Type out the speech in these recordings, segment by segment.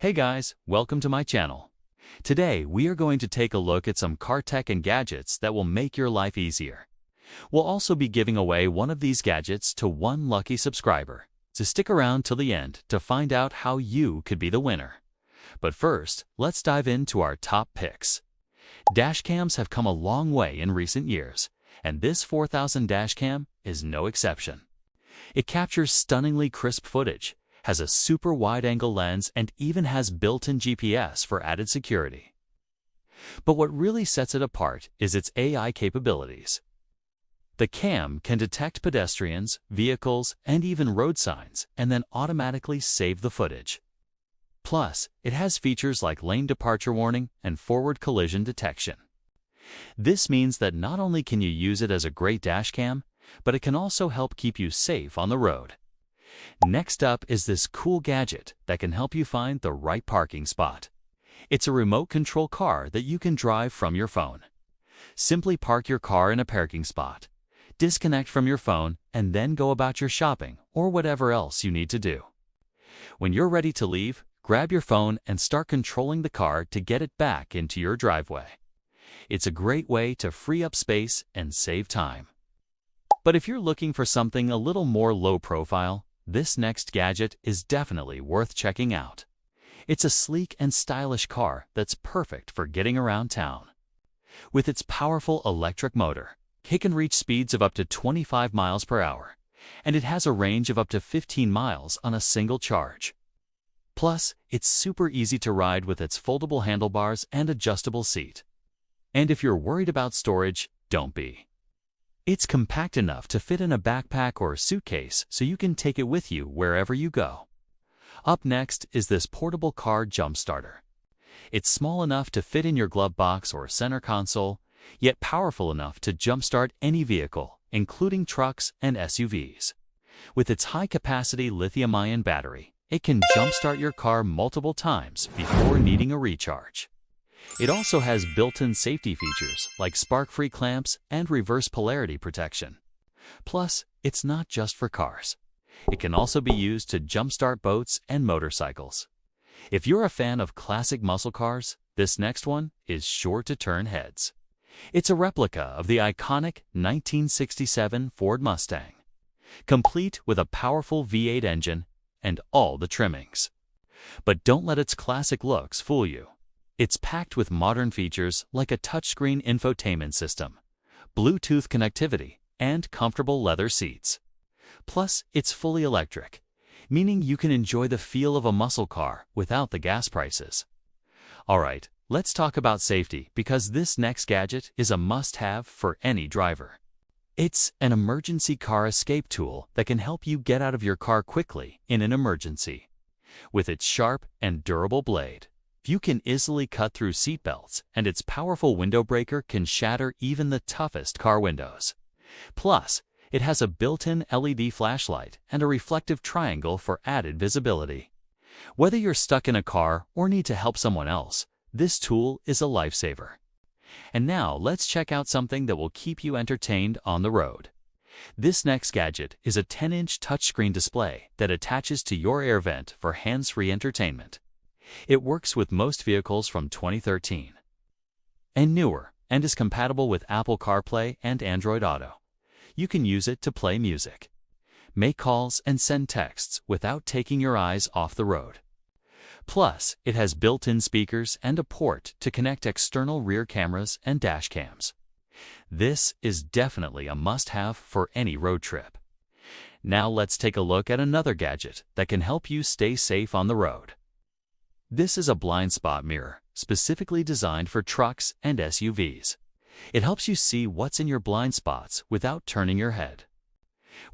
Hey guys, welcome to my channel. Today, we are going to take a look at some car tech and gadgets that will make your life easier. We'll also be giving away one of these gadgets to one lucky subscriber. So stick around till the end to find out how you could be the winner. But first, let's dive into our top picks. Dashcams have come a long way in recent years, and this 4000 dashcam is no exception. It captures stunningly crisp footage, has a super wide-angle lens, and even has built-in GPS for added security. But what really sets it apart is its AI capabilities. The cam can detect pedestrians, vehicles, and even road signs, and then automatically save the footage. Plus, it has features like lane departure warning and forward collision detection. This means that not only can you use it as a great dashcam, but it can also help keep you safe on the road. Next up is this cool gadget that can help you find the right parking spot. It's a remote control car that you can drive from your phone. Simply park your car in a parking spot, disconnect from your phone, and then go about your shopping or whatever else you need to do. When you're ready to leave, grab your phone and start controlling the car to get it back into your driveway. It's a great way to free up space and save time. But if you're looking for something a little more low profile, this next gadget is definitely worth checking out. It's a sleek and stylish car that's perfect for getting around town. With its powerful electric motor, it can reach speeds of up to 25 miles per hour, and it has a range of up to 15 miles on a single charge. Plus, it's super easy to ride with its foldable handlebars and adjustable seat. And if you're worried about storage, don't be. It's compact enough to fit in a backpack or a suitcase so you can take it with you wherever you go. Up next is this portable car jump starter. It's small enough to fit in your glove box or center console, yet powerful enough to jumpstart any vehicle, including trucks and SUVs. With its high-capacity lithium-ion battery, it can jumpstart your car multiple times before needing a recharge. It also has built-in safety features like spark-free clamps and reverse polarity protection. Plus, it's not just for cars. It can also be used to jumpstart boats and motorcycles. If you're a fan of classic muscle cars, this next one is sure to turn heads. It's a replica of the iconic 1967 Ford Mustang, complete with a powerful V8 engine and all the trimmings. But don't let its classic looks fool you. It's packed with modern features like a touchscreen infotainment system, Bluetooth connectivity, and comfortable leather seats. Plus, it's fully electric, meaning you can enjoy the feel of a muscle car without the gas prices. Alright, let's talk about safety because this next gadget is a must-have for any driver. It's an emergency car escape tool that can help you get out of your car quickly in an emergency. With its sharp and durable blade, you can easily cut through seat belts, and its powerful window breaker can shatter even the toughest car windows. Plus, it has a built-in LED flashlight and a reflective triangle for added visibility. Whether you're stuck in a car or need to help someone else, this tool is a lifesaver. And now let's check out something that will keep you entertained on the road. This next gadget is a 10-inch touchscreen display that attaches to your air vent for hands-free entertainment. It works with most vehicles from 2013 and newer, and is compatible with Apple CarPlay and Android Auto. You can use it to play music, make calls, and send texts without taking your eyes off the road. Plus, it has built-in speakers and a port to connect external rear cameras and dash cams. This is definitely a must-have for any road trip. Now let's take a look at another gadget that can help you stay safe on the road. This is a blind spot mirror, specifically designed for trucks and SUVs. It helps you see what's in your blind spots without turning your head.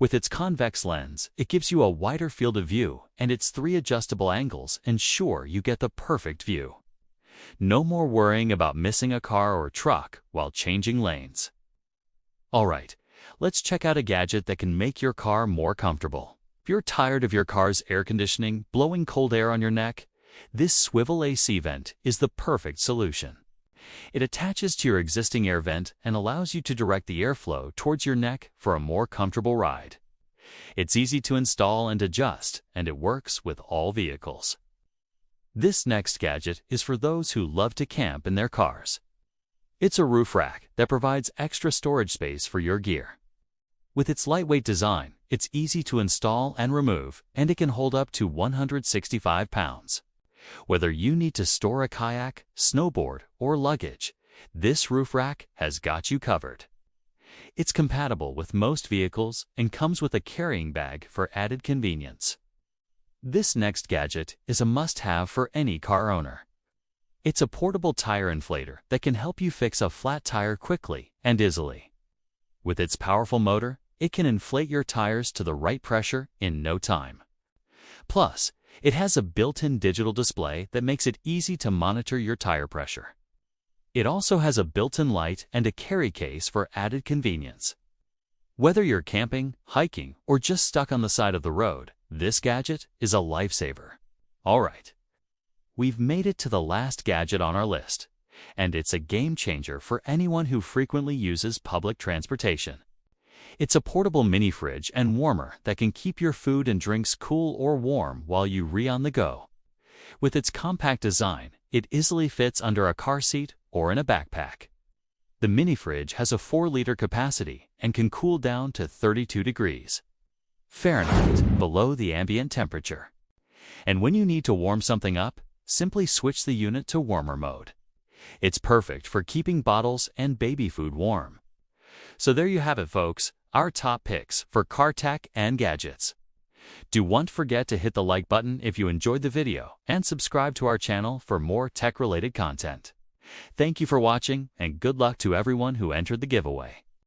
With its convex lens, it gives you a wider field of view, and its 3 adjustable angles ensure you get the perfect view. No more worrying about missing a car or truck while changing lanes. Alright, let's check out a gadget that can make your car more comfortable. If you're tired of your car's air conditioning blowing cold air on your neck, this swivel AC vent is the perfect solution. It attaches to your existing air vent and allows you to direct the airflow towards your neck for a more comfortable ride. It's easy to install and adjust, and it works with all vehicles. This next gadget is for those who love to camp in their cars. It's a roof rack that provides extra storage space for your gear. With its lightweight design, it's easy to install and remove, and it can hold up to 165 pounds. Whether you need to store a kayak, snowboard, or luggage, this roof rack has got you covered. It's compatible with most vehicles and comes with a carrying bag for added convenience. This next gadget is a must-have for any car owner. It's a portable tire inflator that can help you fix a flat tire quickly and easily. With its powerful motor, it can inflate your tires to the right pressure in no time. Plus, it has a built-in digital display that makes it easy to monitor your tire pressure. It also has a built-in light and a carry case for added convenience. Whether you're camping, hiking, or just stuck on the side of the road, this gadget is a lifesaver. All right, we've made it to the last gadget on our list, and it's a game changer for anyone who frequently uses public transportation. It's a portable mini fridge and warmer that can keep your food and drinks cool or warm while you on the go. With its compact design, it easily fits under a car seat or in a backpack. The mini fridge has a 4-liter capacity and can cool down to 32 degrees Fahrenheit below the ambient temperature. And when you need to warm something up, simply switch the unit to warmer mode. It's perfect for keeping bottles and baby food warm. So there you have it, folks, our top picks for car tech and gadgets. Don't forget to hit the like button if you enjoyed the video and subscribe to our channel for more tech-related content. Thank you for watching, and good luck to everyone who entered the giveaway.